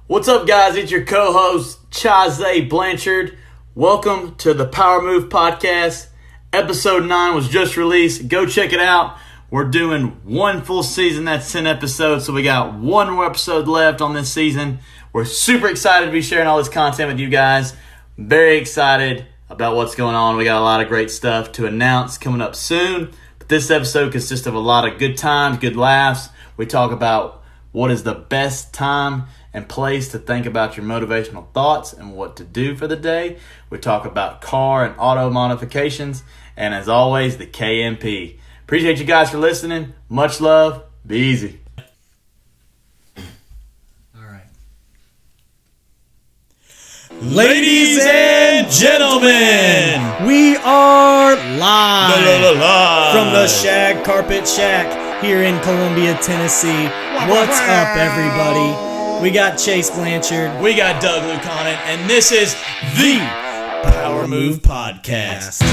What's up, guys? It's your co-host, THEEE Blanchard. Welcome to the Power Move Podcast. Episode 9 was just released. Go check it out. We're doing one full season. That's 10 episodes, so we got one more episode left on this season. We're super excited to be sharing all this content with you guys. Very excited about what's going on. We got a lot of great stuff to announce coming up soon. But this episode consists of a lot of good times, good laughs. We talk about what is the best time and place to think about your motivational thoughts and what to do for the day. We talk about car and auto modifications. And as always, the KMP. Appreciate you guys for listening. Much love. Be easy. All right. Ladies and gentlemen, we are live from the Shag Carpet Shack here in Columbia, Tennessee. What's up, everybody? We got Chase Blanchard. We got Doug Lucanen. And this is the Power Move Podcast.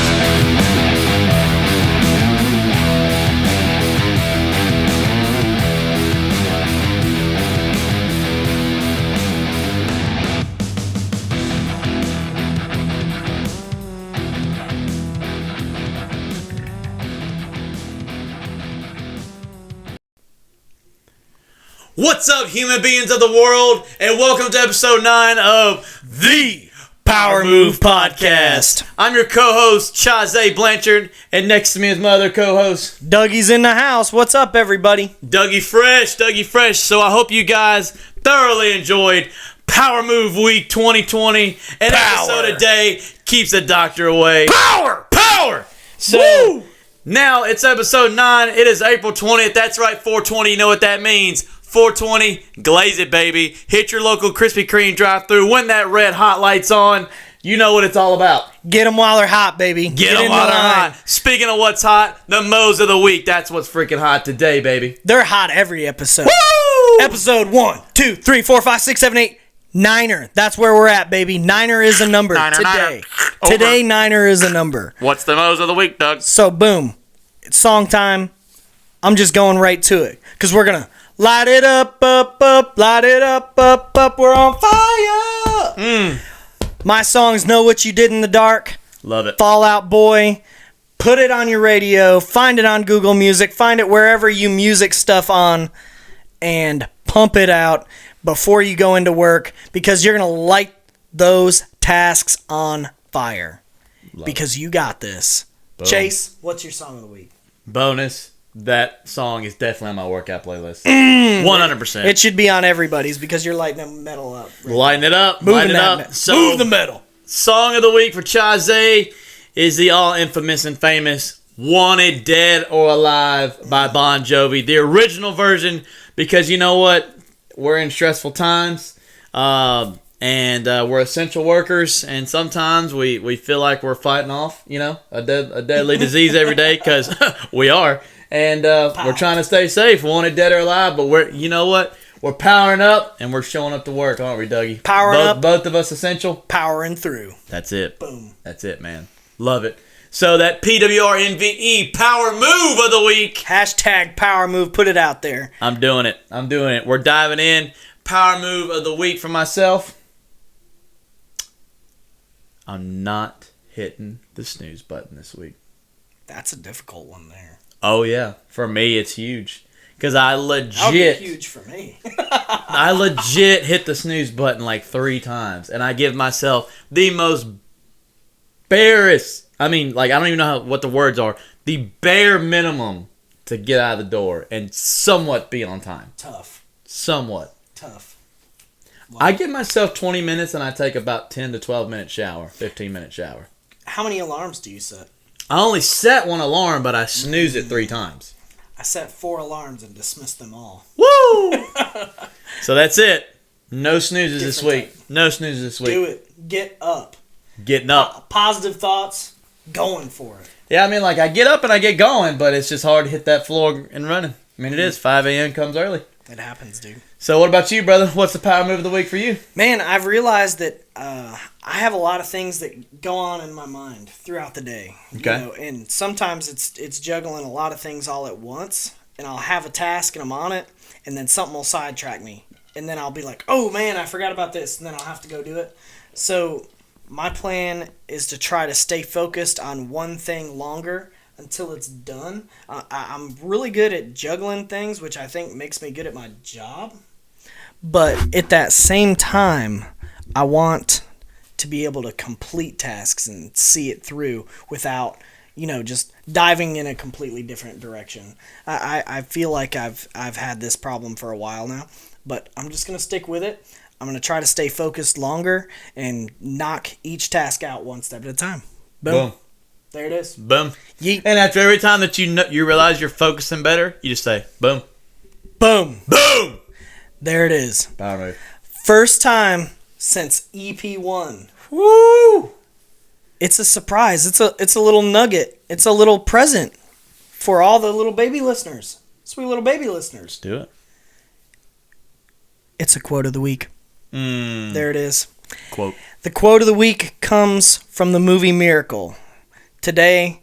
What's up, human beings of the world, and welcome to episode 9 of the Power Move Podcast. I'm your co-host, THEEE Blanchard, and next to me is my other co-host, Dougie's in the house. What's up, everybody? Dougie Fresh. So I hope you guys thoroughly enjoyed Power Move Week 2020. An episode a day keeps the doctor away. Power! So, woo! Now it's episode 9. It is April 20th. That's right, 420. You know what that means. 420, glaze it, baby. Hit your local Krispy Kreme drive-thru. When that red hot light's on, you know what it's all about. Get them while they're hot, baby. Get them while they're hot. Speaking of what's hot, the Mo's of the week. That's what's freaking hot today, baby. They're hot every episode. Woo! Episode 1, 2, 3, 4, 5, 6, 7, 8. Niner. That's where we're at, baby. Niner is a number today. Today, Niner is a number. What's the Mo's of the week, Doug? So, boom. It's song time. I'm just going right to it because we're going to light it up, light it up, we're on fire. My songs, Know What You Did in the Dark. Love it. Fall Out Boy. Put it on your radio. Find it on Google Music. Find it wherever you music stuff on. And pump it out before you go into work because you're going to light those tasks on fire. Because you got this. Boom. Chase, what's your song of the week? Bonus. That song is definitely on my workout playlist. 100%. It should be on everybody's because you're lighting the metal up. Right? Lighting it up. Move the metal. Song of the week for THEEE is the all-infamous and famous Wanted Dead or Alive by Bon Jovi. The original version because you know what? We're in stressful times. And we're essential workers, and sometimes we feel like we're fighting off, a deadly disease every day because we are. And we're trying to stay safe, wanted dead or alive, but you know what? We're powering up, and we're showing up to work, aren't we, Dougie? Powering up. Both of us essential. Powering through. That's it. Boom. That's it, man. Love it. So that PWRNVE, Power Move of the Week. Hashtag Power Move, put it out there. I'm doing it. We're diving in. Power Move of the Week for myself. I'm not hitting the snooze button this week. That's a difficult one there. Oh, yeah. For me, it's huge. Because I legit... That would be huge for me. I legit hit the snooze button like 3 times. And I give myself the most I don't even know what the words are. The bare minimum to get out of the door and somewhat be on time. Tough. Somewhat. Tough. Wow. I give myself 20 minutes and I take about 10 to 12 minute shower, 15 minute shower. How many alarms do you set? I only set 1 alarm, but I snooze it 3 times. I set 4 alarms and dismissed them all. Woo! So that's it. No snoozes this week. Type. No snoozes this week. Do it. Get up. Getting up. Positive thoughts. Going for it. Yeah, I get up and I get going, but it's just hard to hit that floor and running. It is. 5 a.m. comes early. It happens, dude. So what about you, brother? What's the power move of the week for you? Man, I've realized that I have a lot of things that go on in my mind throughout the day. Okay. You know, and sometimes it's juggling a lot of things all at once, and I'll have a task and I'm on it, and then something will sidetrack me. and then I'll be like, oh man, I forgot about this, and then I'll have to go do it. So my plan is to try to stay focused on one thing longer until it's done. I'm really good at juggling things, which I think makes me good at my job. But at that same time, I want to be able to complete tasks and see it through without, just diving in a completely different direction. I feel like I've had this problem for a while now, but I'm just going to stick with it. I'm going to try to stay focused longer and knock each task out one step at a time. Boom. There it is. Boom. Yeet. And after every time that you realize you're focusing better, you just say, boom. Boom. Boom. There it is. Power move. First time since EP1. Woo! It's a surprise. It's a little nugget. It's a little present for all the little baby listeners. Sweet little baby listeners. Do it. It's a quote of the week. There it is. Quote. The quote of the week comes from the movie Miracle. Today,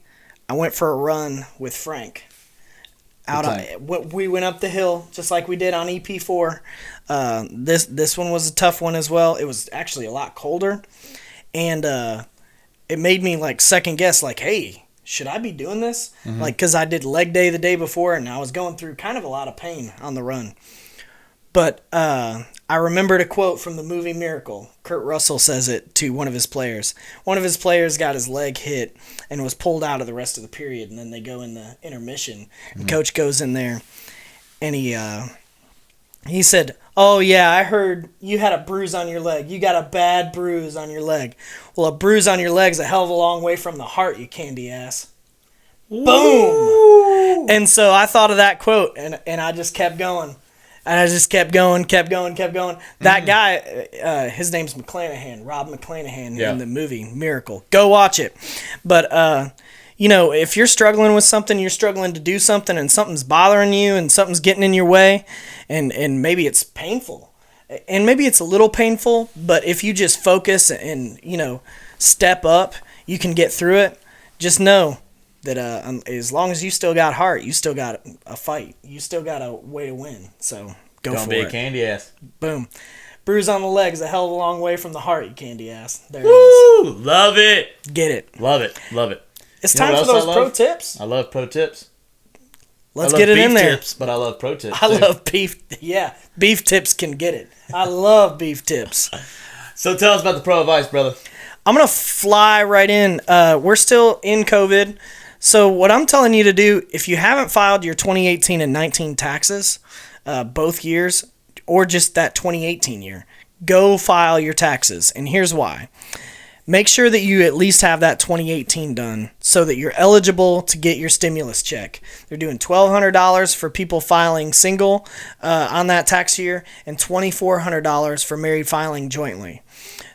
I went for a run with Frank. We went up the hill just like we did on EP4. This one was a tough one as well. It was actually a lot colder, and it made me like second guess. Like, hey, should I be doing this? Mm-hmm. Like, because I did leg day the day before, and I was going through kind of a lot of pain on the run. But I remembered a quote from the movie Miracle. Kurt Russell says it to one of his players. One of his players got his leg hit and was pulled out of the rest of the period, and then they go in the intermission. And Coach goes in there, and he said, oh, yeah, I heard you had a bruise on your leg. You got a bad bruise on your leg. Well, a bruise on your leg's a hell of a long way from the heart, you candy ass. Ooh. Boom! And so I thought of that quote, and I just kept going. And I just kept going. That guy, his name's McClanahan, Rob McClanahan in the movie Miracle. Go watch it. But, if you're struggling with something, you're struggling to do something, and something's bothering you, and something's getting in your way, and maybe it's painful. And maybe it's a little painful, but if you just focus and, step up, you can get through it. Just know that as long as you still got heart, you still got a fight. You still got a way to win. So go for it. Don't be a candy ass. Boom. Bruise on the leg is a hell of a long way from the heart, you candy ass. There Woo! it is. Love it. Get it. Love it. Love it. It's time for those pro tips. I love pro tips. Let's get it in there. Tips, but I love pro tips. I love beef. Yeah, beef tips can get it. I love beef tips. So tell us about the pro advice, brother. I'm going to fly right in. We're still in COVID. So what I'm telling you to do, if you haven't filed your 2018 and 19 taxes, both years, or just that 2018 year, go file your taxes. And here's why. Make sure that you at least have that 2018 done so that you're eligible to get your stimulus check. They're doing $1,200 for people filing single on that tax year and $2,400 for married filing jointly.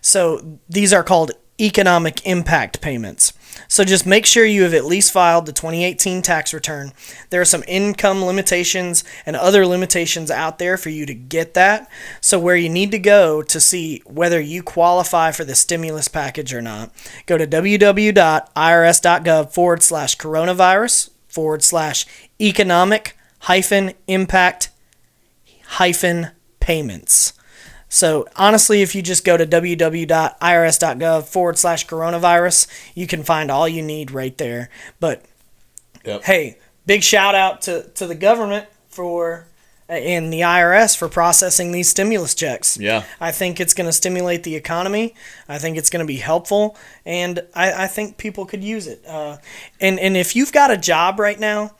So these are called economic impact payments. So just make sure you have at least filed the 2018 tax return. There are some income limitations and other limitations out there for you to get that. So where you need to go to see whether you qualify for the stimulus package or not, go to www.irs.gov/coronavirus/economic-impact-payments. So honestly, if you just go to www.irs.gov/coronavirus, you can find all you need right there. But hey, big shout out to the government and the IRS for processing these stimulus checks. Yeah. I think it's going to stimulate the economy. I think it's going to be helpful, and I think people could use it. And if you've got a job right now,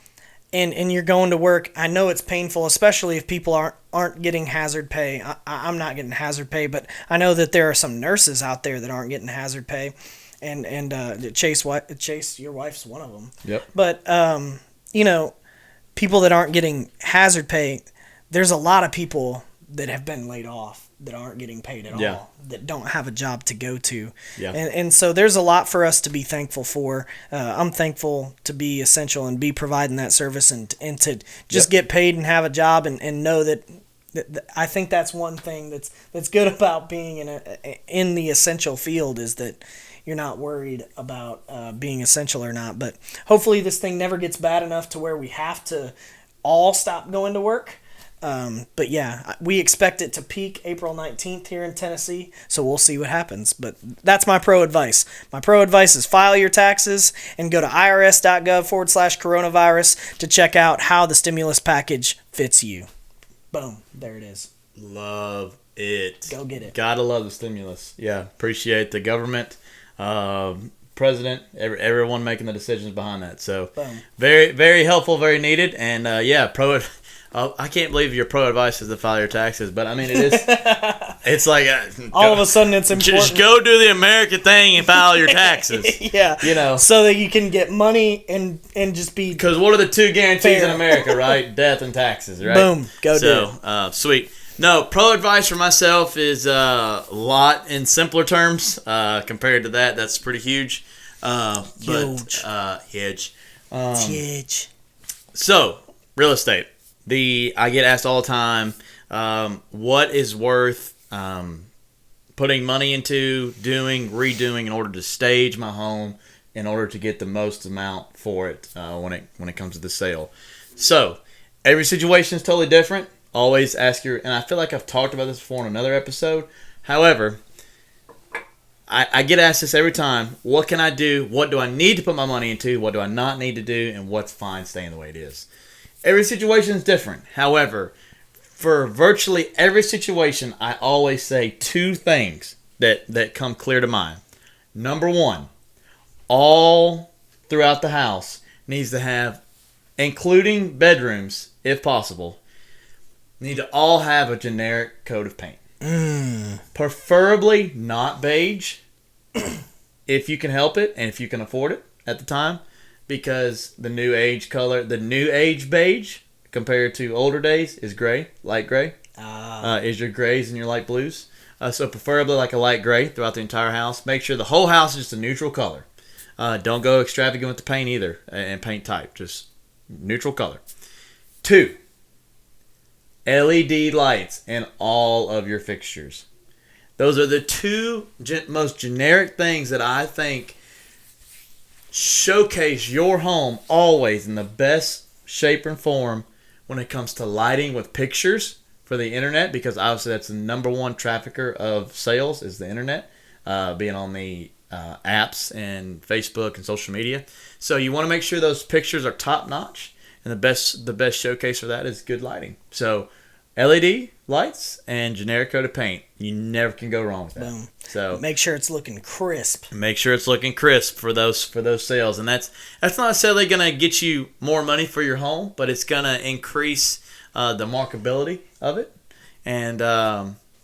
and you're going to work, I know it's painful, especially if people aren't getting hazard pay. I'm not getting hazard pay, but I know that there are some nurses out there that aren't getting hazard pay, and Chase, your wife's one of them. Yep. But people that aren't getting hazard pay, there's a lot of people that have been laid off that aren't getting paid at all, that don't have a job to go to. Yeah. And so there's a lot for us to be thankful for. I'm thankful to be essential and be providing that service and to just get paid and have a job and know that I think that's one thing that's good about being in the essential field is that you're not worried about being essential or not. But hopefully this thing never gets bad enough to where we have to all stop going to work. But yeah, we expect it to peak April 19th here in Tennessee, so we'll see what happens. But that's my pro advice. My pro advice is file your taxes and go to irs.gov/coronavirus to check out how the stimulus package fits you. Boom. There it is. Love it. Go get it. Gotta love the stimulus. Yeah, appreciate the government, president, everyone making the decisions behind that. So Boom. very, very helpful, very needed. And I can't believe your pro advice is to file your taxes, but I mean it is. It's like all of a sudden it's important. Just go do the American thing and file your taxes. Yeah, so that you can get money and just be. Because what are the two guarantees fair in America, right? Death and taxes, right? Boom, go do it. Sweet. No, pro advice for myself is a lot in simpler terms compared to that. That's pretty huge. Huge. Huge. It's huge. So, real estate. I get asked all the time, what is worth putting money into, redoing in order to stage my home, in order to get the most amount for it when it comes to the sale. So, every situation is totally different. Always ask and I feel like I've talked about this before in another episode. However, I get asked this every time. What can I do? What do I need to put my money into? What do I not need to do? And what's fine staying the way it is? Every situation is different. However, for virtually every situation, I always say two things that come clear to mind. Number one, all throughout the house needs to have, including bedrooms, if possible, need to all have a generic coat of paint. Preferably not beige, if you can help it and if you can afford it at the time. Because the new age beige compared to older days is gray, light gray. Is your grays and your light blues. So preferably like a light gray throughout the entire house. Make sure the whole house is just a neutral color. Don't go extravagant with the paint either and paint type. Just neutral color. 2, LED lights in all of your fixtures. Those are the two most generic things that I think showcase your home always in the best shape and form when it comes to lighting with pictures for the internet, because obviously that's the number one trafficker of sales is the internet, being on the apps and Facebook and social media. So you want to make sure those pictures are top notch, and the best showcase for that is good lighting. So LED lights and generic coat of paint. You never can go wrong with that. Boom. So make sure it's looking crisp. Make sure it's looking crisp for those sales, and that's not necessarily going to get you more money for your home, but it's going to increase the marketability of it, and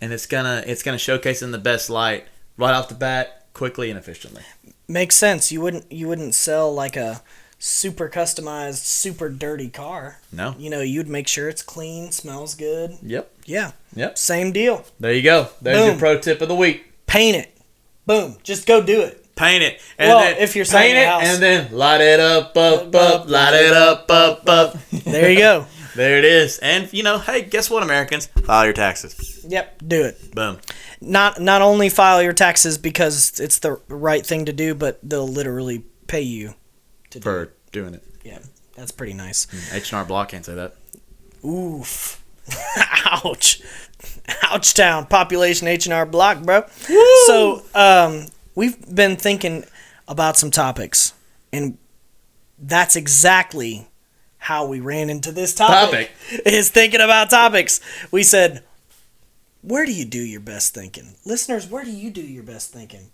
it's gonna showcase in the best light right off the bat, quickly and efficiently. Makes sense. You wouldn't sell like a super customized, super dirty car. No. You'd make sure it's clean, smells good. Yep. Yeah. Yep. Same deal. There you go. There's your pro tip of the week. Paint it. Boom. Just go do it. Paint it. And then if you're selling a house. And then light it up, light it up. There you go. There it is. And, hey, guess what, Americans? File your taxes. Yep. Do it. Boom. Not only file your taxes because it's the right thing to do, but they'll literally pay you for doing it. Yeah, that's pretty nice. H&R Block can't say that. Oof. Ouch. Ouch town. Population H&R Block, bro. Woo! So, we've been thinking about some topics, and that's exactly how we ran into this topic. Is thinking about topics. We said, where do you do your best thinking? Listeners, where do you do your best thinking?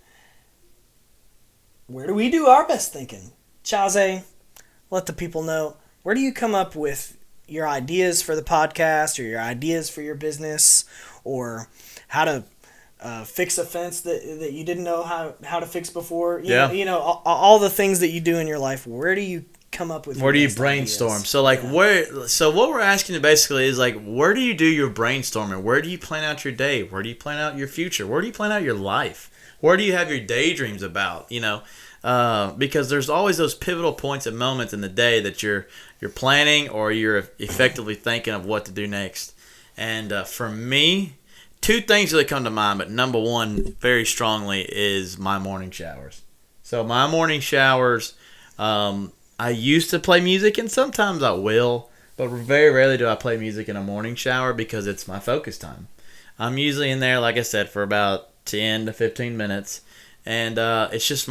Where do we do our best thinking? Chaze, let the people know, where do you come up with your ideas for the podcast or your ideas for your business or how to fix a fence that you didn't know how to fix before? You know, all the things that you do in your life. Where do you come up with? Where do you brainstorm? Ideas? So what we're asking you basically is where do you do your brainstorming? Where do you plan out your day? Where do you plan out your future? Where do you plan out your life? Where do you have your daydreams about? Because there's always those pivotal points and moments in the day that you're planning or you're effectively thinking of what to do next. And for me, two things really come to mind, but number one very strongly is my morning showers. So my morning showers, I used to play music, and sometimes I will, but very rarely do I play music in a morning shower because it's my focus time. I'm usually in there, like I said, for about 10 to 15 minutes, and it's just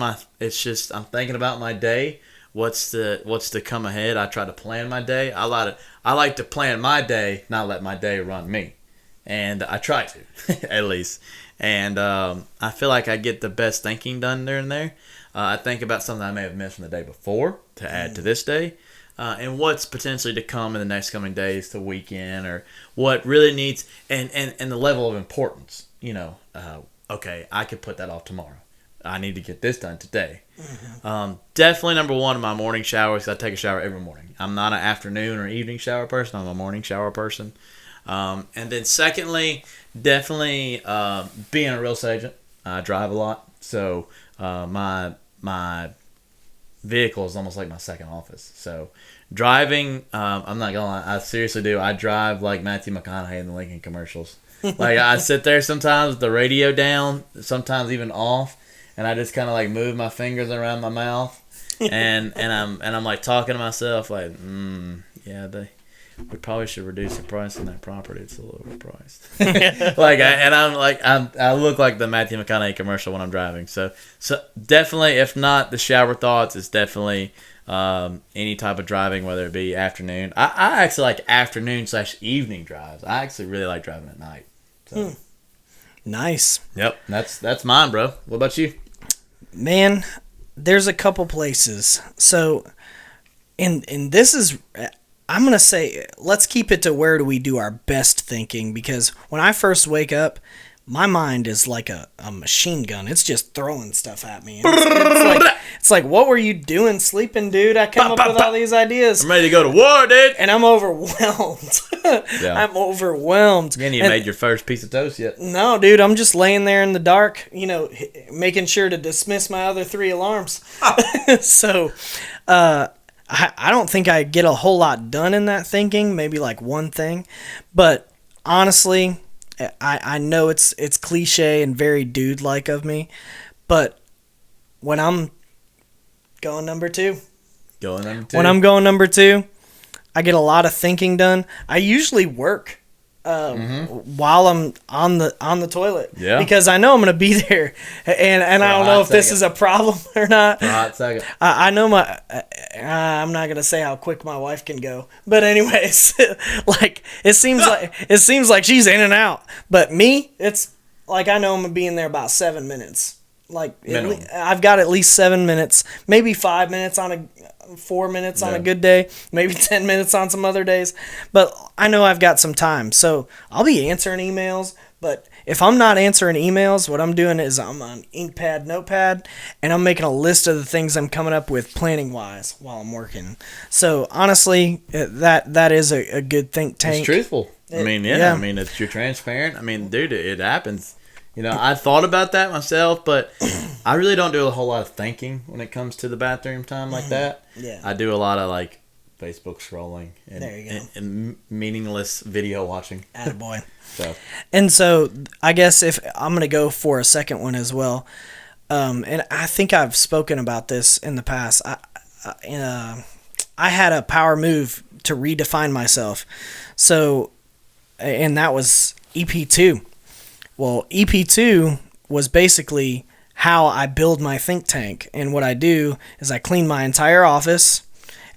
I'm thinking about my day. What's to come ahead? I try to plan my day. I like to plan my day, not let my day run me, and I try to at least. And I feel like I get the best thinking done during there. I think about something I may have missed from the day before to add to this day, and what's potentially to come in the next coming days, the weekend, or what really needs, and the level of importance. Okay, I could put that off tomorrow. I need to get this done today. Mm-hmm. Definitely number one in my morning showers. I take a shower every morning. I'm not an afternoon or evening shower person. I'm a morning shower person. And then secondly, definitely being a real estate agent. I drive a lot, so my vehicle is almost like my second office. So driving, I'm not gonna lie, I seriously do. I drive like Matthew McConaughey in the Lincoln commercials. Like I sit there sometimes with the radio down, sometimes even off, and I just kind of like move my fingers around my mouth, and I'm like talking to myself like, yeah, we probably should reduce the price on that property. It's a little overpriced. I look like the Matthew McConaughey commercial when I'm driving. So definitely, if not the shower thoughts, it's definitely any type of driving, whether it be afternoon. I actually like afternoon/evening drives. I actually really like driving at night. So. Nice. Yep, that's mine, bro. What about you? Man, there's a couple places. So, and this is, I'm going to say, let's keep it to where do we do our best thinking, because when I first wake up, my mind is like a machine gun. It's just throwing stuff at me. It's like, what were you doing sleeping, dude? I come up with all these ideas. I'm ready to go to war, dude. And I'm overwhelmed. Yeah. I'm overwhelmed. You ain't made your first piece of toast yet. No, dude. I'm just laying there in the dark, making sure to dismiss my other 3 alarms. So, I don't think I get a whole lot done in that thinking. Maybe like one thing. But honestly, I know it's cliche and very dude-like of me, but when I'm going number 2, when I'm going number 2, I get a lot of thinking done. I usually work while I'm on the toilet, because I know I'm gonna be there, and I don't know if this is a problem or not. For a hot second. I know I'm not gonna say how quick my wife can go, but anyways, like it seems like she's in and out, but me, it's like I know I'm gonna be in there about 7 minutes. Like I've got at least 7 minutes, maybe 5 minutes 4 minutes on a good day, maybe 10 minutes on some other days, but I know I've got some time, so I'll be answering emails. But if I'm not answering emails, what I'm doing is I'm on Inkpad, Notepad, and I'm making a list of the things I'm coming up with planning wise while I'm working. So honestly, that is a good think tank. It's truthful. I mean, you're transparent. I mean, dude, it happens. I thought about that myself, but I really don't do a whole lot of thinking when it comes to the bathroom time like that. Yeah. I do a lot of like Facebook scrolling there you go. and meaningless video watching. Attaboy. And so I guess if I'm going to go for a second one as well, and I think I've spoken about this in the past. I had a power move to redefine myself. So, and that was EP2. Well, EP2 was basically how I build my think tank. And what I do is I clean my entire office,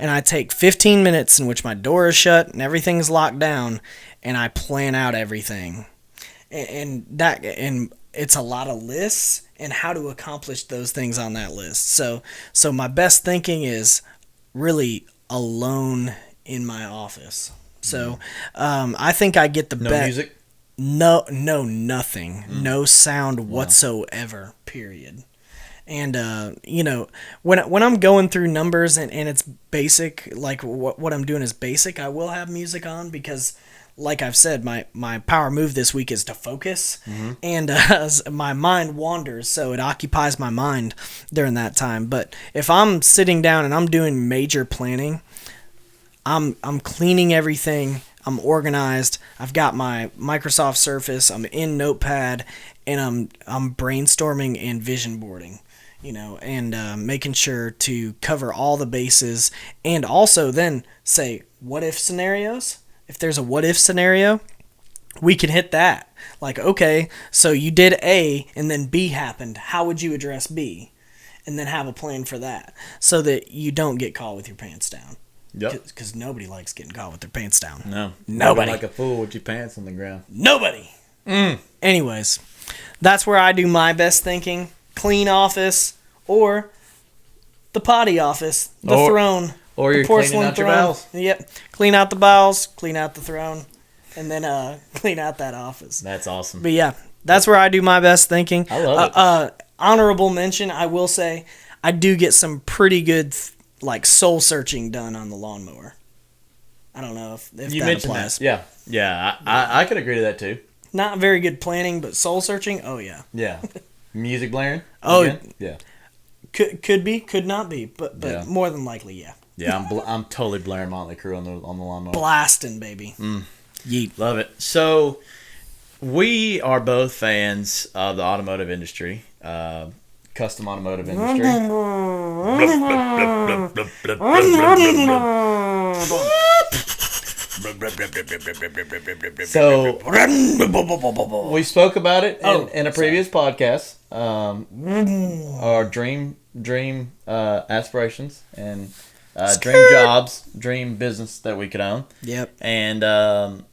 and I take 15 minutes in which my door is shut and everything's locked down, and I plan out everything. And it's a lot of lists and how to accomplish those things on that list. So my best thinking is really alone in my office. So I think I get the best. No music? No, nothing. No sound whatsoever, period. And, when I'm going through numbers and it's basic, like what I'm doing is basic, I will have music on because, like I've said, my power move this week is to focus. And my mind wanders, so it occupies my mind during that time. But if I'm sitting down and I'm doing major planning, I'm cleaning everything. I'm organized. I've got my Microsoft Surface. I'm in Notepad, and I'm brainstorming and vision boarding. and making sure to cover all the bases, and also then say what if scenarios. If there's a what if scenario, we can hit that. Like, okay, so you did A and then B happened. How would you address B? And then have a plan for that so that you don't get caught with your pants down. Yep. Because nobody likes getting caught with their pants down. No. Nobody. Like a fool with your pants on the ground. Nobody. Anyways, that's where I do my best thinking. Clean office or the potty office, the throne. Or you're cleaning out your bowels. Yep. Clean out the bowels, clean out the throne, and then clean out that office. That's awesome. But yeah, that's where I do my best thinking. I love it. Honorable mention, I will say, I do get some pretty good soul searching done on the lawnmower. I don't know if you that applies. That. Yeah. I could agree to that too. Not very good planning, but soul searching, oh yeah. Yeah. Music blaring? Oh again? Yeah. Could be, could not be, but yeah. More than likely, yeah. Yeah, I'm totally blaring Motley Crue on the lawnmower. Blasting, baby. Yeet. Love it. So, we are both fans of the automotive industry, custom automotive industry. So, we spoke about it in a previous podcast. Our dream aspirations and dream jobs, dream business that we could own. Yep. And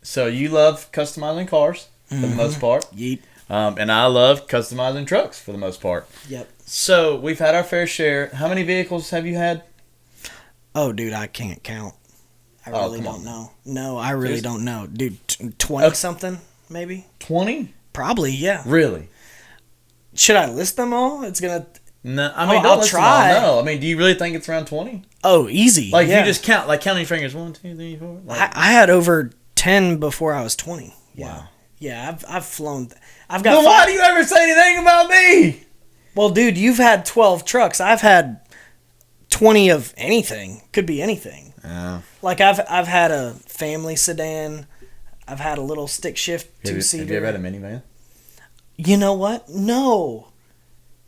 so you love customizing cars for the most part. Yeet. And I love customizing trucks for the most part. Yep. So we've had our fair share. How many vehicles have you had? Oh, dude, I can't count. I really don't know. No, I really don't know. Dude, 20-something, maybe? 20? Probably, yeah. Really? Should I list them all? It's going to... No, I mean, I'll try. No, I mean, do you really think it's around 20? Oh, easy. Like, you just count, like counting your fingers. 1, 2, 3, 4. Like, I had over 10 before I was 20. Yeah. Wow. Yeah, I've flown... I've got. Then why do you ever say anything about me? Well, dude, you've had 12 trucks. I've had 20 of anything. Could be anything. Yeah. Like I've had a family sedan. I've had a little stick shift 2-seater. Have you ever had a minivan? You know what? No.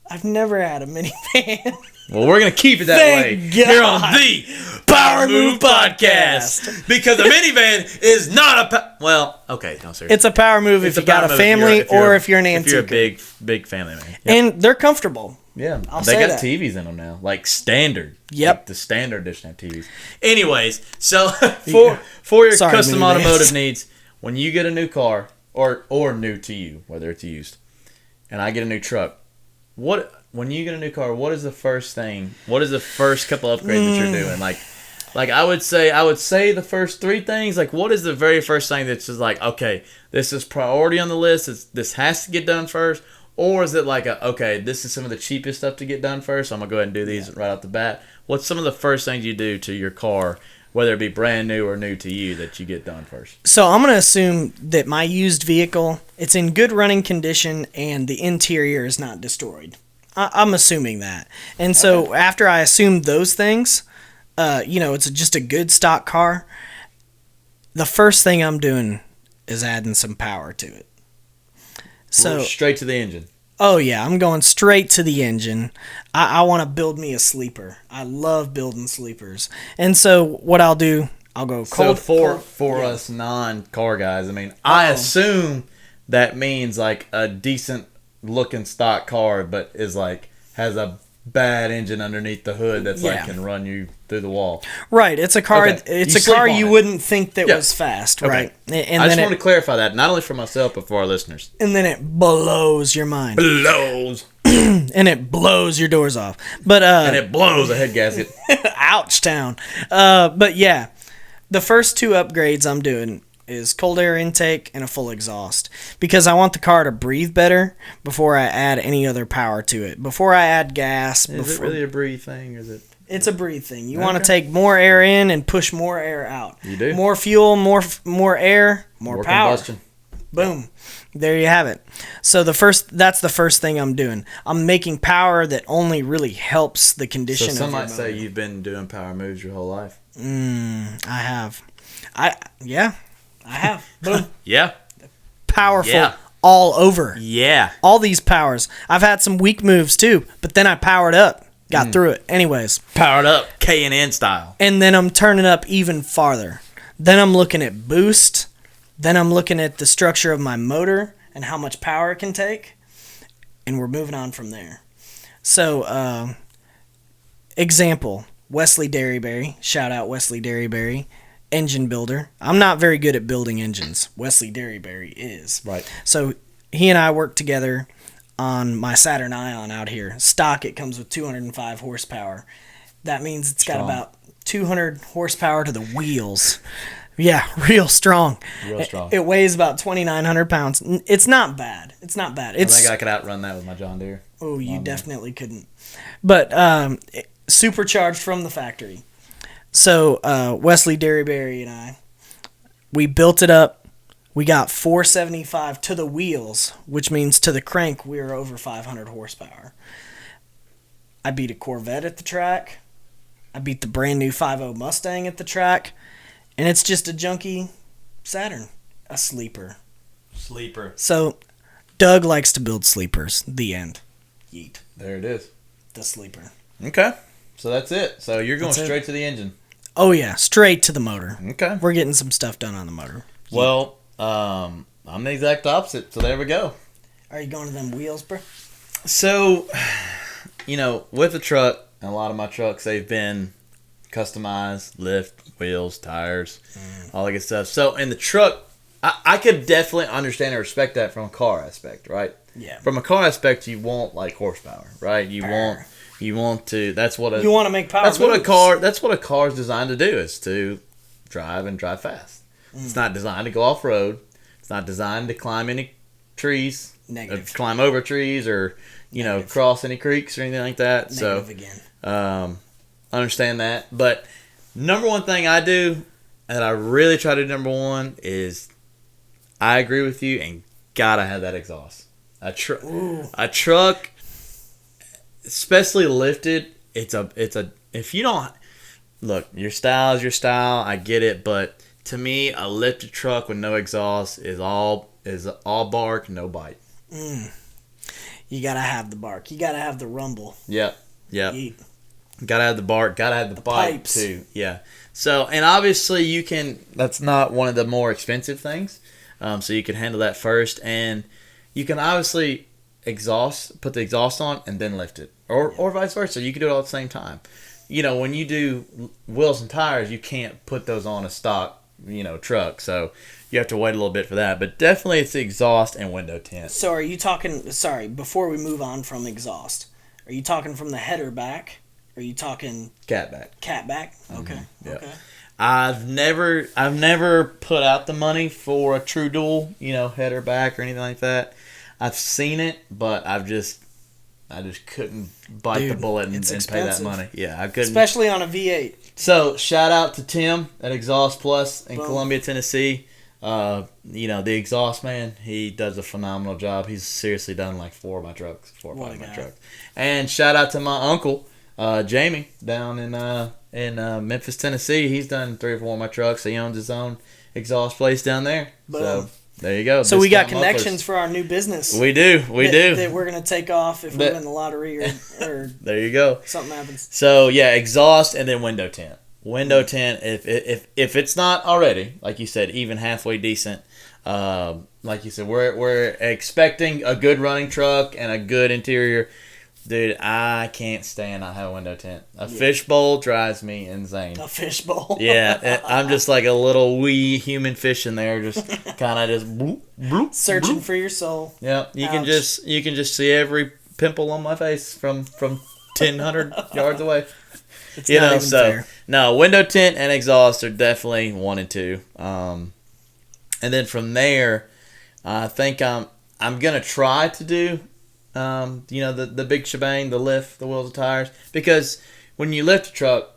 I've never had a minivan. Well, we're going to keep it that way here on the Power Move Podcast. Because a minivan is not a... Well, okay, no, seriously. It's a power move if you got a family or if you're an antique. If you're a big family man. Yep. And they're comfortable. Yeah, I'll they say got that. TVs in them now, like standard. Yep. Like the standard edition have TVs. Anyways, so for your custom automotive needs, when you get a new car or new to you, whether it's used, and I get a new truck, when you get a new car, what is the first thing? What is the first couple upgrades that you're doing? Like I would say the first 3 things. Like, what is the very first thing that's just like, okay, this is priority on the list. This has to get done first. Or is it like, okay, this is some of the cheapest stuff to get done first, so I'm going to go ahead and do these right off the bat. What's some of the first things you do to your car, whether it be brand new or new to you, that you get done first? So I'm going to assume that my used vehicle, it's in good running condition and the interior is not destroyed. I'm assuming that. And so after I assume those things, it's just a good stock car, the first thing I'm doing is adding some power to it. So straight to the engine. Oh yeah, I'm going straight to the engine. I want to build me a sleeper. I love building sleepers. And so what I'll do, I'll go cold. So for us non-car guys, I mean, I assume that means like a decent looking stock car, but is like has a bad engine underneath the hood that's like can run you through the wall. Right. It's a car. Okay. It's a car you wouldn't think that was fast. Okay. Right. And I just want to clarify that, not only for myself but for our listeners. And then it blows your mind. Blows. And it blows your doors off. But and it blows a head gasket. Ouch town. But yeah, the first 2 upgrades I'm doing is cold air intake and a full exhaust, because I want the car to breathe better before I add any other power to it. Before I add gas. Is it really a breathe thing? Or is it? It's a breathe thing. You want to take more air in and push more air out. You do. More fuel, more air, more power. Combustion. Boom. There you have it. So that's the first thing I'm doing. I'm making power that only really helps the condition of your motor. So some might say you've been doing power moves your whole life. I have. I have. Boom. Yeah. Powerful. Yeah. all over. Yeah. All these powers. I've had some weak moves too, but then I powered up. Got through it. Anyways. Powered up. K&N style. And then I'm turning up even farther. Then I'm looking at boost. Then I'm looking at the structure of my motor and how much power it can take. And we're moving on from there. So, example, Wesley Derryberry. Shout out Wesley Derryberry. Engine builder. I'm not very good at building engines. Wesley Derryberry is. Right. So, he and I worked together on my Saturn Ion out here. Stock, it comes with 205 horsepower. That means it's got about 200 horsepower to the wheels. Yeah, real strong. Real strong. It weighs about 2,900 pounds. It's not bad. It's not bad. I think I could outrun that with my John Deere. Oh, you definitely couldn't. But supercharged from the factory. So Wesley Derryberry and I, we built it up. We got 475 to the wheels, which means to the crank we were over 500 horsepower. I beat a Corvette at the track. I beat the brand new 5.0 Mustang at the track. And it's just a junky Saturn. A sleeper. Sleeper. So, Doug likes to build sleepers. The end. Yeet. There it is. The sleeper. Okay. So that's it. So you're going That's straight to the engine. Oh, yeah. Straight to the motor. Okay. We're getting some stuff done on the motor. Well, I'm the exact opposite. So there we go. Are you going to them wheels, bro? So, with the truck, and a lot of my trucks, they've been customized, lift, wheels, tires, all that good stuff. So in the truck, I could definitely understand and respect that from a car aspect, right? Yeah. From a car aspect, you want like horsepower, right? You want to. That's what you want to make power. That's what a car. That's what a car is designed to do. Is to drive and drive fast. It's not designed to go off road. It's not designed to climb any trees. Negative. Climb over trees or cross any creeks or anything like that. Negative again. Understand that. But number one thing I do, and I really try to do number one, is I agree with you and gotta have that exhaust. A truck, especially lifted, it's a if you don't look, your style is your style, I get it, but to me a lifted truck with no exhaust is all bark, no bite. You gotta have the bark. You gotta have the rumble. Yep. Gotta have the bark, gotta have the bite pipes too. Yeah. So, and obviously that's not one of the more expensive things. So you can handle that first, and you can obviously put the exhaust on and then lift it, or vice versa. You can do it all at the same time. When you do wheels and tires, you can't put those on a stock, truck. So you have to wait a little bit for that. But definitely it's the exhaust and window tint. So are you talking, before we move on from exhaust, are you talking from the header back? Are you talking cat back? Cat back? Okay. Yep. Okay. I've never put out the money for a true dual, header back or anything like that. I've seen it, but I just couldn't bite the bullet and pay that money. Yeah, I couldn't. Especially on a V8. So shout out to Tim at Exhaust Plus in Columbia, Tennessee. The exhaust man, he does a phenomenal job. He's seriously done like 4 or 5 of my trucks. And shout out to my uncle, Jamie, down in Memphis, Tennessee. He's done 3 or 4 of my trucks. He owns his own exhaust place down there. Boom. So there you go. So we got connections for our new business. We do. That we're going to take off if we win the lottery or there you go. Something happens. So yeah, exhaust and then window tint. Window tint, if it's not already, like you said, even halfway decent, like you said, we're expecting a good running truck and a good interior. Dude, I can't stand not having window tint. A fishbowl drives me insane. A fishbowl? Yeah, I'm just like a little wee human fish in there, just kind of just bloop, bloop, searching bloop. for your soul. Yeah, you can just see every pimple on my face from 1,000 yards away. It's not even fair. No, window tint and exhaust are definitely 1 and 2. And then from there, I think I'm gonna try to do. The big shebang, the lift, the wheels and tires. Because when you lift a truck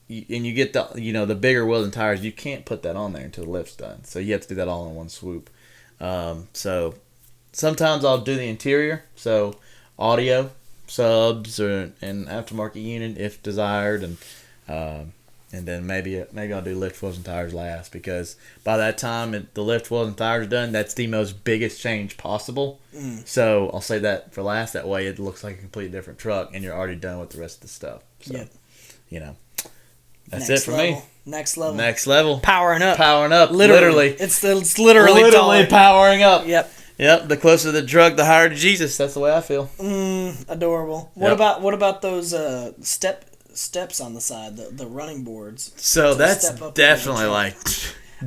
and you get the bigger wheels and tires, you can't put that on there until the lift's done. So you have to do that all in one swoop. So sometimes I'll do the interior, so audio, subs, or an aftermarket unit if desired, and And then maybe I'll do lift wheels and tires last, because by that time the lift wheels and tires are done, that's the most biggest change possible. So I'll say that for last. That way it looks like a completely different truck, and you're already done with the rest of the stuff. So, that's it for me. Next level. Next level. Powering up. Literally. It's literally taller. powering up. Yep. The closer the drug, the higher to Jesus. That's the way I feel. Adorable. What about those steps on the side, the running boards? So that's definitely like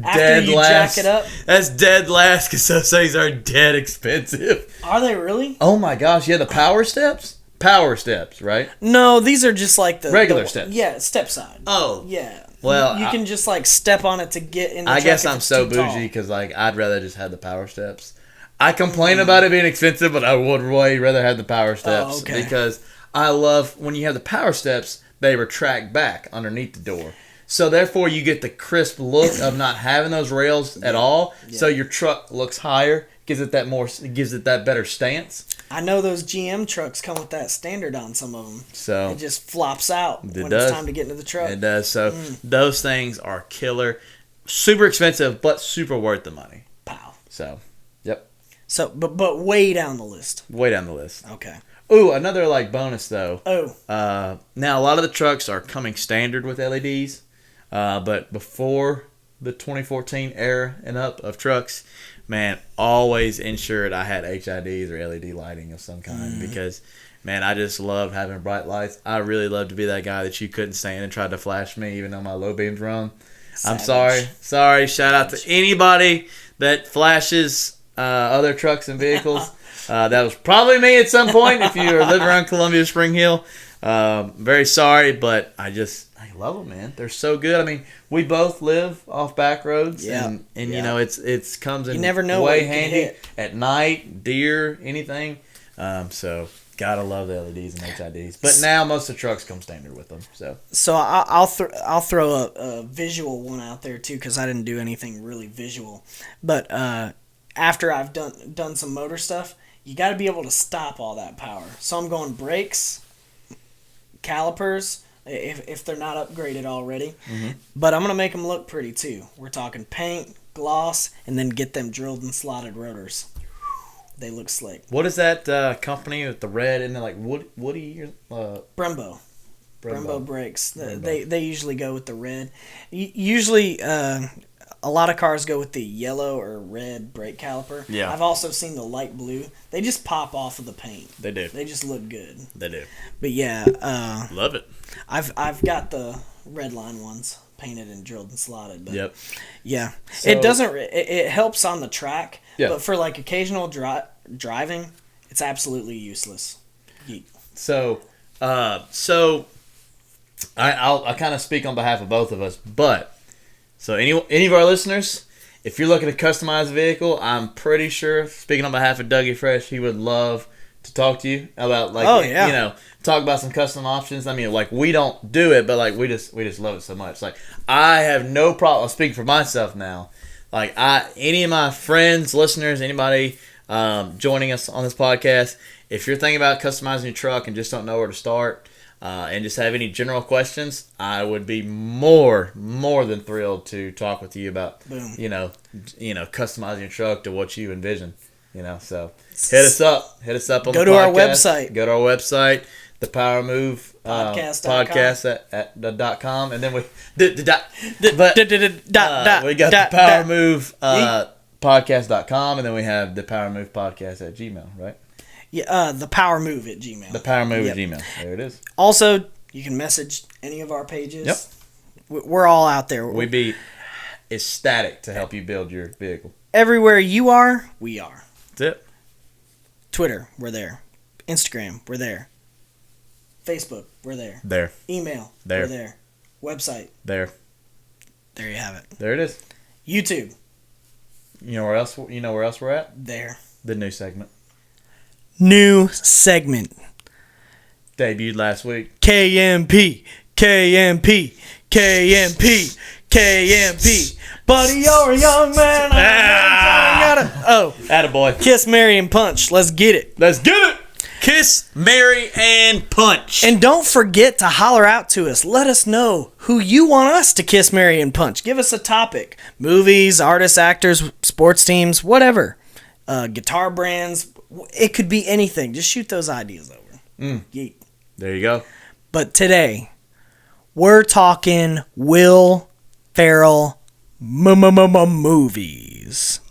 after you jack it up. That's dead last, because those things are dead expensive. Are they really? Oh my gosh! Yeah, the power steps. Power steps, right? No, these are just like the regular steps. Yeah, step side. Oh, yeah. Well, you can just like step on it to get in the I truck guess if I'm it's so too tall. bougie, because like I'd rather just have the power steps. I complain about it being expensive, but I would way rather have the power steps, because I love when you have the power steps. They retract back underneath the door, so therefore you get the crisp look of not having those rails at all. Yeah. So your truck looks higher, gives it that better stance. I know those GM trucks come with that standard on some of them. So it just flops out when it's time to get into the truck. It does. So those things are killer. Super expensive, but super worth the money. Pow. So, yep. So, but way down the list. Way down the list. Okay. Ooh, another like bonus though. Oh. Now a lot of the trucks are coming standard with LEDs, but before the 2014 era and up of trucks, man, always ensured I had HIDs or LED lighting of some kind, because, man, I just love having bright lights. I really love to be that guy that you couldn't stand and tried to flash me even though my low beam's wrong. Savage. I'm sorry. Shout out to anybody that flashes other trucks and vehicles. That was probably me at some point if you are living around Columbia Spring Hill. Very sorry, but I love them, man. They're so good. I mean, we both live off back roads, and you know it's comes in you never know way handy at night, deer, anything. So gotta love the LEDs and HIDs. But now most of the trucks come standard with them. So I'll throw a visual one out there too, because I didn't do anything really visual. But after I've done some motor stuff, you got to be able to stop all that power. So I'm going brakes, calipers, if they're not upgraded already. But I'm going to make them look pretty too. We're talking paint, gloss, and then get them drilled and slotted rotors. They look slick. What is that company with the red and like Woody? Brembo brakes. They usually go with the red. Usually a lot of cars go with the yellow or red brake caliper. Yeah. I've also seen the light blue. They just pop off of the paint. They do. They just look good. They do. But yeah, love it. I've got the red line ones painted and drilled and slotted. But yep. Yeah. So, it helps on the track. Yeah. But for like occasional driving, it's absolutely useless. Yeet. So I'll kind of speak on behalf of both of us, but so any of our listeners, if you're looking to customize a vehicle, I'm pretty sure, speaking on behalf of Dougie Fresh, he would love to talk to you about talk about some custom options. I mean, like, we don't do it, but like we just love it so much. Like, I have no problem. I'm speaking for myself now. Like, any of my friends, listeners, anybody joining us on this podcast, if you're thinking about customizing your truck and just don't know where to start, and just have any general questions, I would be more than thrilled to talk with you about, customizing your truck to what you envision. So hit us up on Go the to podcast. our website. Go to our website, the Power Move podcast at the .com, and then we we got the Power Move podcast.com, and then we have the Power Move podcast at Gmail, right? Yeah, the Power Move at Gmail. The Power Move at Gmail. There it is. Also, you can message any of our pages. Yep. We're all out there. We'd be ecstatic to help you build your vehicle. Everywhere you are, we are. That's it. Twitter, we're there. Instagram, we're there. Facebook, we're there. There. Email, there. We're there. Website. There. There you have it. There it is. YouTube. You know where else we're at? There. The new segment. New segment. Debuted last week. KMP. Buddy, you're a young man. Attaboy. Kiss, marry, and punch. Let's get it. Let's get it. Kiss, marry, and punch. And don't forget to holler out to us. Let us know who you want us to kiss, marry, and punch. Give us a topic. Movies, artists, actors, sports teams, whatever. Guitar brands. It could be anything. Just shoot those ideas over. Yeet. There you go. But today, we're talking Will Ferrell movies.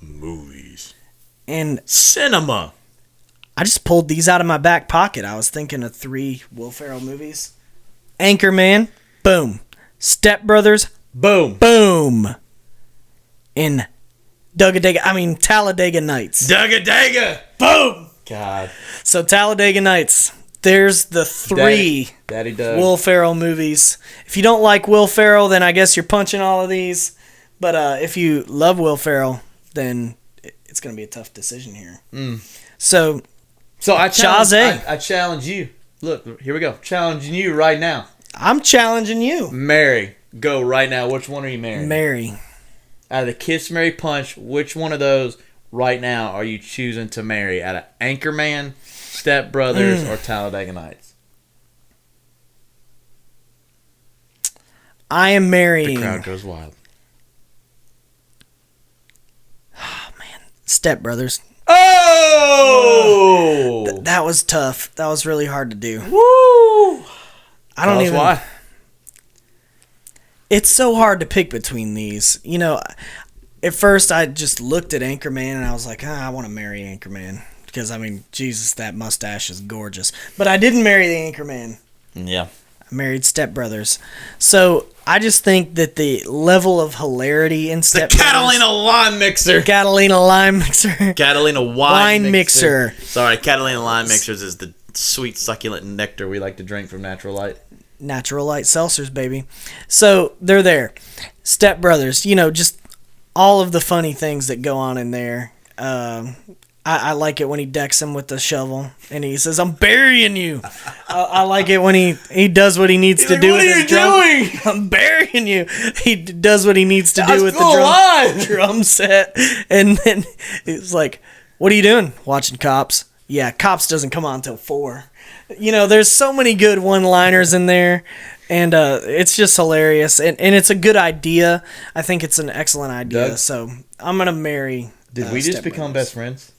Movies. And cinema. I just pulled these out of my back pocket. I was thinking of 3 Will Ferrell movies. Anchorman, boom. Step Brothers, Boom. boom. And Talladega Nights. Dugga-dagga. Boom. God. So Talladega Nights. There's the 3 Daddy Doug. Will Ferrell movies. If you don't like Will Ferrell, then I guess you're punching all of these. But if you love Will Ferrell, then it's going to be a tough decision here. So I Chazé. challenge you. Look, here we go. Challenging you right now. I'm challenging you. Marry. Go right now. Which one are you marrying? Mary. Out of the Kiss, Marry, Punch, which one of those right now are you choosing to marry? Out of Anchorman, Step Brothers, or Talladega Nights? I am marrying. The crowd goes wild. Step Brothers. Oh! That was tough. That was really hard to do. Woo! I don't even. Why? It's so hard to pick between these. You know, at first I just looked at Anchorman and I was like, I want to marry Anchorman. Because, I mean, Jesus, that mustache is gorgeous. But I didn't marry the Anchorman. Yeah. I married Step Brothers. So I just think that the level of hilarity in Step Brothers. Catalina lime mixer. Catalina lime mixer. Catalina wine mixer. Sorry, Catalina lime mixers is the sweet, succulent nectar we like to drink from Natural Light. Natural Light seltzers, baby. So they're there. Step Brothers, you know, just all of the funny things that go on in there. I like it when he decks him with the shovel and he says, "I'm burying you." I like it when he does what he needs to do with his drum. What are you doing? I'm burying you. He does what he needs to do with the drum set. And then it's like, "What are you doing?" "Watching Cops." "Yeah, Cops doesn't come on until 4. You know, there's so many good one-liners in there. And it's just hilarious. And it's a good idea. I think it's an excellent idea. Doug? So I'm going to marry Did we just Step become Brothers. best friends?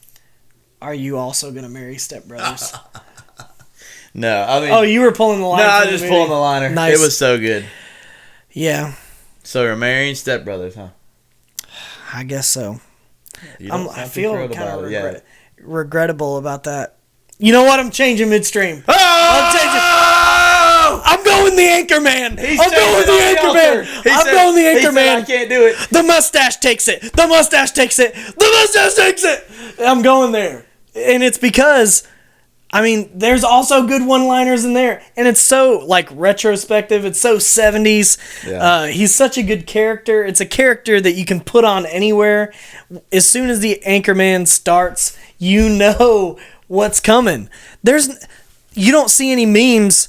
Are you also going to marry Step Brothers? No, I mean... Oh, you were pulling the line. No, I was just pulling the liner. Nice. It was so good. Yeah, So you're marrying Step Brothers, huh? I guess so. You don't I sound too feel thrilled kind about of it yet. regrettable about that. You know what? I'm changing midstream. Oh! I'm changing. I'm going the Anchorman. He's I'm going changing the on the Anchorman. altar. I'm going the He said, Anchorman. I can't do it. The mustache takes it. The mustache takes it. The mustache takes it. I'm going there. And it's because, I mean, there's also good one-liners in there. And it's so, like, retrospective. It's so 70s. Yeah. He's such a good character. It's a character that you can put on anywhere. As soon as the Anchorman starts, you know what's coming. You don't see any memes.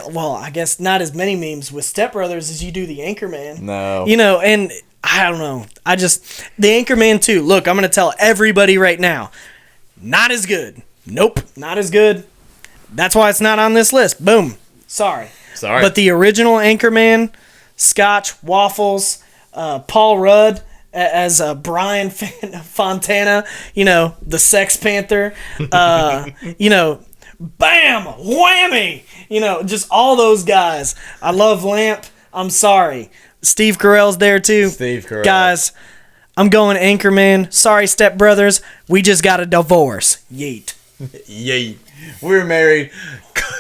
Well, I guess not as many memes with Step Brothers as you do the Anchorman. No. You know, and I don't know. The Anchorman 2. Look, I'm going to tell everybody right now. Not as good. Nope, not as good. That's why it's not on this list. Boom. Sorry. But the original Anchorman, Scotch, Waffles, Paul Rudd as Brian Fontana, you know, the Sex Panther, you know, bam, whammy, you know, just all those guys. I love Lamp. I'm sorry. Steve Carell's there too. Steve Carell. Guys, I'm going Anchorman. Sorry, Step Brothers. We just got a divorce. Yeet. Yay. We were married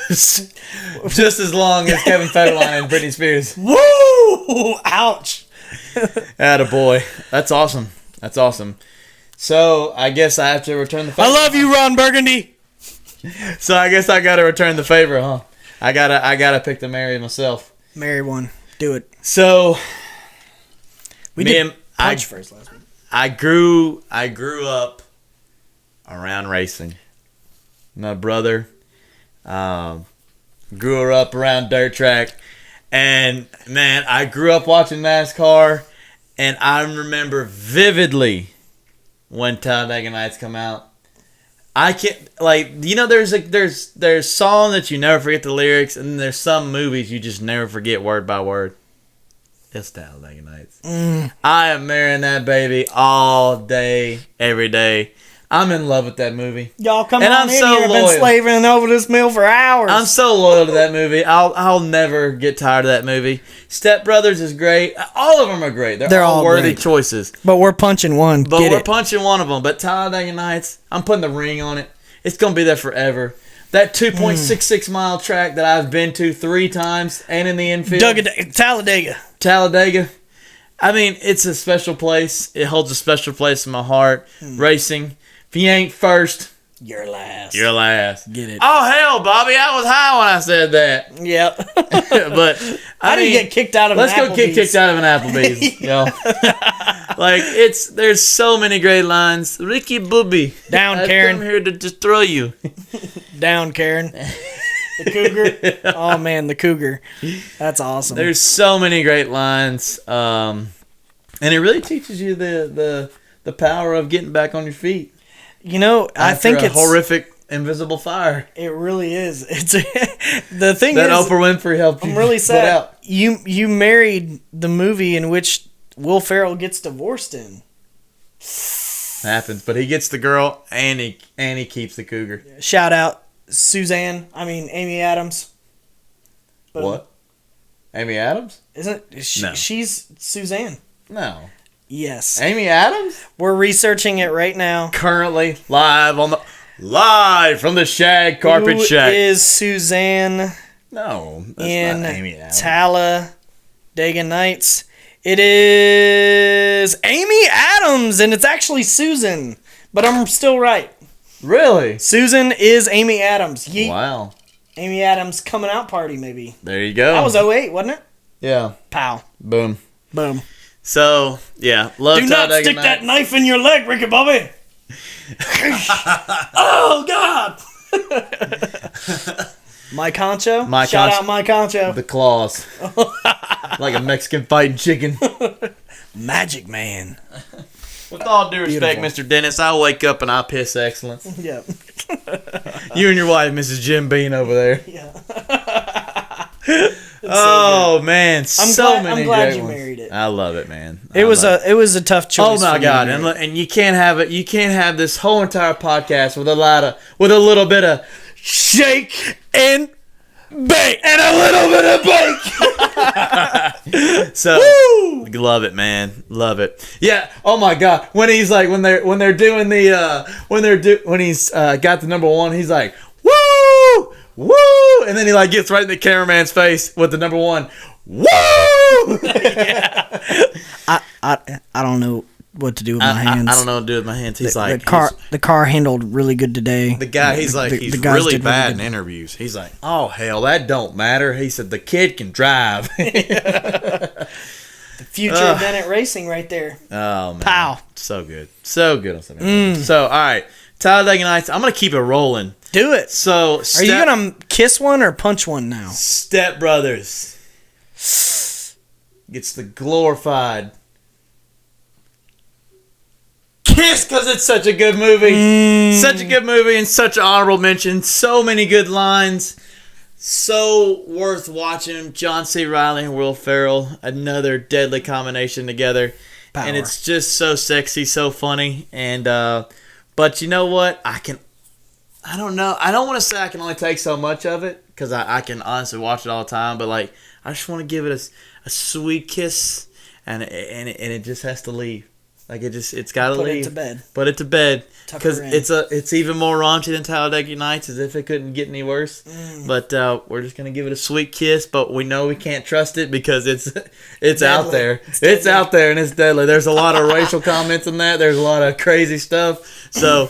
just as long as Kevin Federline and Britney Spears. Woo! Ouch. Attaboy. That's awesome. That's awesome. So, I guess I have to return the favor. I love you, Ron Burgundy. So, I guess I got to return the favor, huh? I gotta pick the Mary myself. Marry one. Do it. So, We did punch first last week. I grew up around racing. My brother grew up around dirt track, and man, I grew up watching NASCAR, and I remember vividly when Talladega Nights come out. I can't there's song that you never forget the lyrics, and then there's some movies you just never forget word by word. It's Talladega Nights. I am marrying that baby all day, every day. I'm in love with that movie. Y'all come And on I'm in so here. I've been loyal. slaving over this meal for hours. I'm so loyal to that movie. I'll never get tired of that movie. Step Brothers is great. All of them are great. They're all worthy great. choices. But we're punching one. But Get we're it. punching one of them. But Talladega Nights, I'm putting the ring on it. It's going to be there forever. That 2.66 mile track that I've been to 3 times and in the infield. Talladega. I mean, it's a special place. It holds a special place in my heart. Racing. If you ain't first, You're last. you're last. Get it. Oh, hell, Bobby. I was high when I said that. Yep. But How do you get kicked out of an let's go get Applebee's? kicked out of an Applebee's. Yo. Like, there's so many great lines. Ricky Booby. Down, I've Karen. come here to destroy you. Down, Karen. The Cougar. Oh, man, the Cougar. That's awesome. There's so many great lines. And it really teaches you the power of getting back on your feet. You know, I think After a it's horrific invisible fire It really is. It's the thing that is. Oprah Winfrey helped you I'm really put sad. out. You married the movie in which Will Ferrell gets divorced in. Happens, but he gets the girl and he keeps the cougar. Shout out Amy Adams. Boom. What? Amy Adams? Isn't she, No. she's Suzanne? No. Yes. Amy Adams? We're researching it right now. Currently live from the Shag Carpet Who Shack. is Suzanne No, that's in not Amy Adams. Talladega Nights? It is Amy Adams, and it's actually Susan. But I'm still right. Really? Susan is Amy Adams. Yeet. Wow. Amy Adams coming out party, maybe. There you go. That was 08, wasn't it? Yeah. Pow. Boom. Boom. So, yeah. Love Do not Talladega stick Nights. that knife in your leg, Ricky Bobby. Oh, God. Mike Honcho. Mike Shout Honcho. out Mike Honcho. The claws. Like a Mexican fighting chicken. Magic Man. With all due respect, Beautiful. Mr. Dennis, I wake up and I piss excellence. Yep. You and your wife, Mrs. Jim Bean, over there. Yeah. Oh man, so many I'm glad great you ones. married it. I love it, man. It was a tough Oh choice. my for me god, to and marry. and you can't have it. You can't have this whole entire podcast with a little bit of shake and bake and a little bit of bake. So love it, man. Love it. Yeah. Oh my god, when he's like when he's got the number one, he's like woo woo, and then he like gets right in the cameraman's face with the number one. Woo! I don't know what to do with my hands. I don't know what to do with my hands. He's like the car handled really good today. the guy. He's like he's the guys really did bad good. in interviews. He's like, oh hell, that don't matter. He said the kid can drive. The future of Bennett Racing right there. Oh man, Pow. so good on Sunday. So all right, Talladega Nights. I'm gonna keep it rolling. Do it. So Are you gonna kiss one or punch one now? Step Brothers gets the glorified kiss because it's such a good movie. Such a good movie and such an honorable mention. So many good lines. So worth watching. John C. Reilly and Will Ferrell. Another deadly combination together. Power. And it's just so sexy, so funny. And but you know what? I don't know. I don't want to say I can only take so much of it because I can honestly watch it all the time. But like, I just want to give it a sweet kiss, and it just has to leave. Like it's got to leave. Put it to bed Tuck because her in. it's even more raunchy than Talladega Nights, as if it couldn't get any worse. But we're just gonna give it a sweet kiss. But we know we can't trust it because it's out there. It's out there and it's deadly. There's a lot of racial comments in that. There's a lot of crazy stuff. So.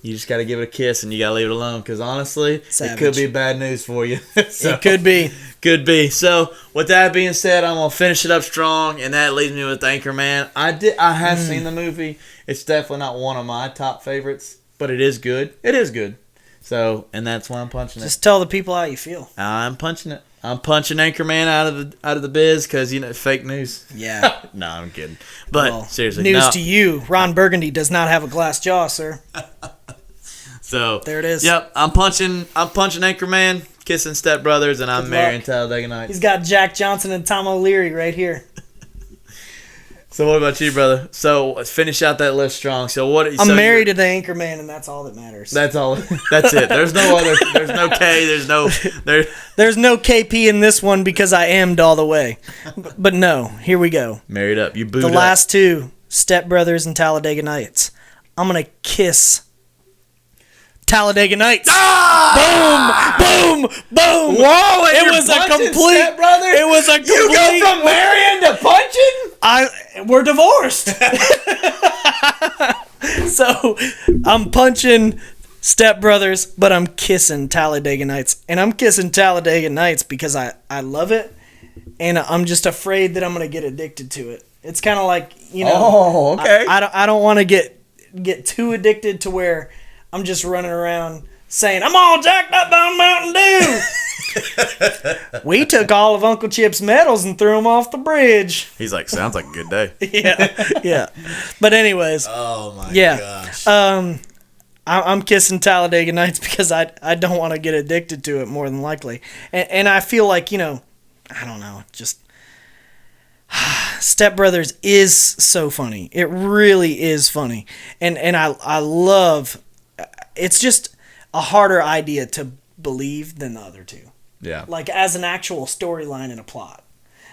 You just got to give it a kiss and you got to leave it alone because honestly, Savage. it could be bad news for you. So, It could be. Could be. So, with that being said, I'm going to finish it up strong, and that leaves me with Anchorman. I have seen the movie. It's definitely not one of my top favorites, but it is good. It is good. So, and that's why I'm punching it. Just tell the people how you feel. I'm punching it. I'm punching Anchorman out of the biz because fake news. Yeah. No, I'm kidding. But Well, seriously, news no. to you: Ron Burgundy does not have a glass jaw, sir. So there it is. Yep, I'm punching Anchorman, kissing Step Brothers, and I'm Good marrying luck. Talladega Nights. He's got Jack Johnson and Tom O'Leary right here. So what about you, brother? So let's finish out that list strong. So what? I'm married to the Anchorman, and that's all that matters. That's all. That's it. There's no other. There's no K. There's no KP in this one because I ammed all the way. But no, here we go. Married up. You booed The up. last two, Step Brothers and Talladega Nights. I'm gonna kiss Talladega Nights. Ah! Boom, boom, boom. Whoa! And It you're was a punching complete. Step Brothers? It was a complete. You go from marrying to punching? We're divorced. So I'm punching Step Brothers, but I'm kissing Talladega Nights. And I'm kissing Talladega Nights because I love it, and I'm just afraid that I'm going to get addicted to it. It's kind of like, Oh, okay. I don't want to get too addicted to where I'm just running around saying, I'm all jacked up on Mountain Dew. We took all of Uncle Chip's medals and threw them off the bridge. He's like, sounds like a good day. Yeah. But anyways, Oh my gosh. I'm kissing Talladega Nights because I don't want to get addicted to it more than likely. And I feel like, I don't know, just Step Brothers is so funny. It really is funny. And I love, it's just a harder idea to believe than the other two. Yeah. Like as an actual storyline and a plot.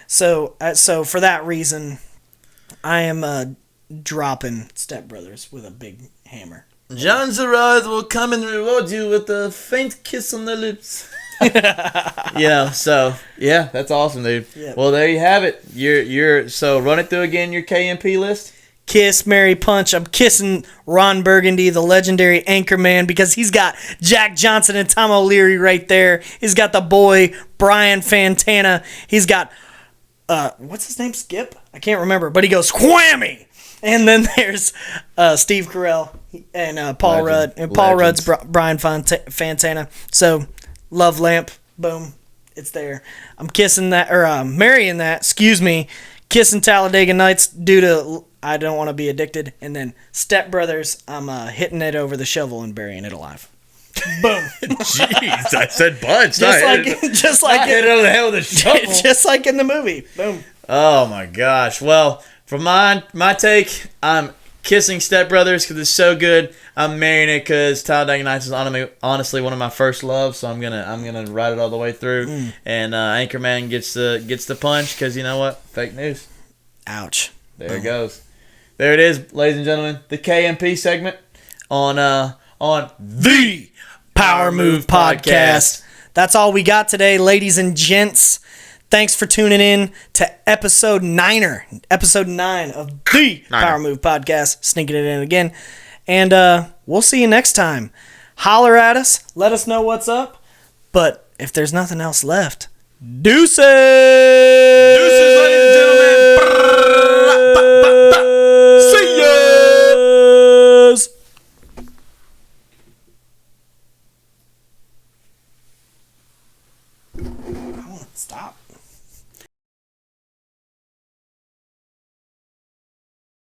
So for that reason, I am dropping Step Brothers with a big hammer. John Gerard will come and reward you with a faint kiss on the lips. So yeah, that's awesome, dude. Yep. Well, there you have it. You're so run it through again. Your KMP list. Kiss, marry, punch. I'm kissing Ron Burgundy, the legendary Anchorman, because he's got Jack Johnson and Tom O'Leary right there. He's got the boy Brian Fantana. He's got what's his name? Skip? I can't remember, but he goes whammy. And then there's Steve Carell and Paul Rudd. And Paul Rudd's Brian Fantana. So, love lamp, boom, it's there. I'm kissing that, or marrying that, excuse me, kissing Talladega Nights due to I don't want to be addicted. And then Step Brothers, I'm hitting it over the shovel and burying it alive. Boom. Jeez, I said bunch. Just like hit it over the head with a shovel. Just like in the movie. Boom. Oh my gosh. Well, for my take, I'm kissing Step Brothers because it's so good. I'm marrying it because Talladega Nights is honestly one of my first loves, so I'm gonna ride it all the way through. And Anchorman gets the punch because you know what? Fake news. Ouch. There it goes. There it is, ladies and gentlemen. The KMP segment on the Power Move Podcast. That's all we got today, ladies and gents. Thanks for tuning in to episode 9 of the Power Move Podcast. Sneaking it in again. And we'll see you next time. Holler at us. Let us know what's up. But if there's nothing else left, deuces! Deuces, ladies and gentlemen. See ya! I want to stop.